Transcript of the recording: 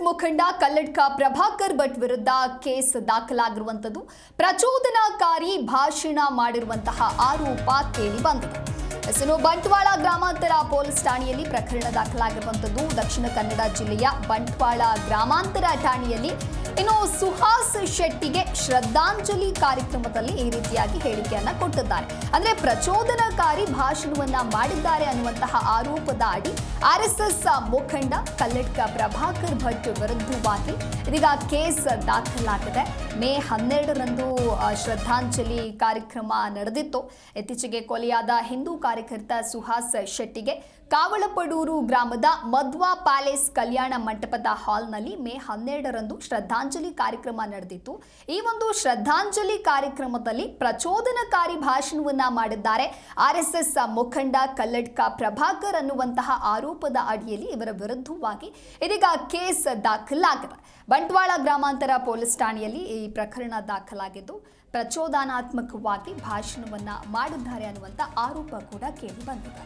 ಮುಖಂಡ ಕಲ್ಲಡ್ಕ ಪ್ರಭಾಕರ್ ಭಟ್ ವಿರುದ್ಧ ಕೇಸ್ ದಾಖಲಾಗಿರುವಂತದ್ದು ಪ್ರಚೋದನಾಕಾರಿ ಭಾಷಣ ಮಾಡಿರುವಂತಹ ಆರೋಪ ಕೇಳಿ ಬಂದಿದೆ. ಬಂಟ್ವಾಳ ಗ್ರಾಮಾಂತರ ಪೊಲೀಸ್ ಠಾಣೆಯಲ್ಲಿ ಪ್ರಕರಣ ದಾಖಲಾಗಿರುವಂತದ್ದು ದಕ್ಷಿಣ ಕನ್ನಡ ಜಿಲ್ಲೆಯ ಬಂಟ್ವಾಳ ಗ್ರಾಮಾಂತರ ಠಾಣೆಯಲ್ಲಿ ಸುಹಾಸ್ ಶೆಟ್ಟಿಗೆ ಶ್ರದ್ಧಾಂಜಲಿ ಕಾರ್ಯಕ್ರಮದಲ್ಲಿ ಈ ರೀತಿಯಾಗಿ ಹೇಳಿಕೆಯನ್ನ ಕೊಟ್ಟಿದ್ದಾರೆ. ಅಂದ್ರೆ ಪ್ರಚೋದನಕಾರಿ ಭಾಷಣವನ್ನ ಮಾಡಿದ್ದಾರೆ ಅನ್ನುವಂತಹ ಆರೋಪದ ಅಡಿ ಆರ್ಎಸ್ಎಸ್ ಮುಖಂಡ ಕಲ್ಲಡ್ಕ ಪ್ರಭಾಕರ್ ಭಟ್ ವಿರುದ್ಧವಾಗಿ ಇದೀಗ ಕೇಸ್ ದಾಖಲಾಗಿದೆ. ಮೇ 12ರಂದು ಶ್ರದ್ಧಾಂಜಲಿ ಕಾರ್ಯಕ್ರಮ ನಡೆದಿತ್ತು. ಇತ್ತೀಚೆಗೆ ಕೊಲೆಯಾದ ಹಿಂದೂ ಕಾರ್ಯಕರ್ತ ಸುಹಾಸ್ ಶೆಟ್ಟಿಗೆ ಕಾವಳಪಡೂರು ಗ್ರಾಮದ ಮಧ್ವಾ ಪ್ಯಾಲೇಸ್ ಕಲ್ಯಾಣ ಮಂಟಪದ ಹಾಲ್ನಲ್ಲಿ ಮೇ 12ರಂದು ಶ್ರದ್ಧಾಂಜಲಿ ಕಾರ್ಯಕ್ರಮ ನಡೆದಿತ್ತು. ಈ ಒಂದು ಶ್ರದ್ಧಾಂಜಲಿ ಕಾರ್ಯಕ್ರಮದಲ್ಲಿ ಪ್ರಚೋದನಕಾರಿ ಭಾಷಣವನ್ನ ಮಾಡಿದ್ದಾರೆ ಆರ್ಎಸ್ಎಸ್ ಮುಖಂಡ ಕಲ್ಲಡ್ಕ ಪ್ರಭಾಕರ್ ಅನ್ನುವಂತಹ ಆರೋಪದ ಅಡಿಯಲ್ಲಿ ಇವರ ವಿರುದ್ಧವಾಗಿ ಇದೀಗ ಕೇಸ್ ದಾಖಲಾಗಿದೆ. ಬಂಟ್ವಾಳ ಗ್ರಾಮಾಂತರ ಪೊಲೀಸ್ ಠಾಣೆಯಲ್ಲಿ ಈ ಪ್ರಕರಣ ದಾಖಲಾಗಿದ್ದು ಪ್ರಚೋದನಾತ್ಮಕವಾಗಿ ಭಾಷಣವನ್ನ ಮಾಡಿದ್ದಾರೆ ಅನ್ನುವಂಥ ಆರೋಪ ಕೂಡ ಕೇಳಿ ಬಂದಿದೆ.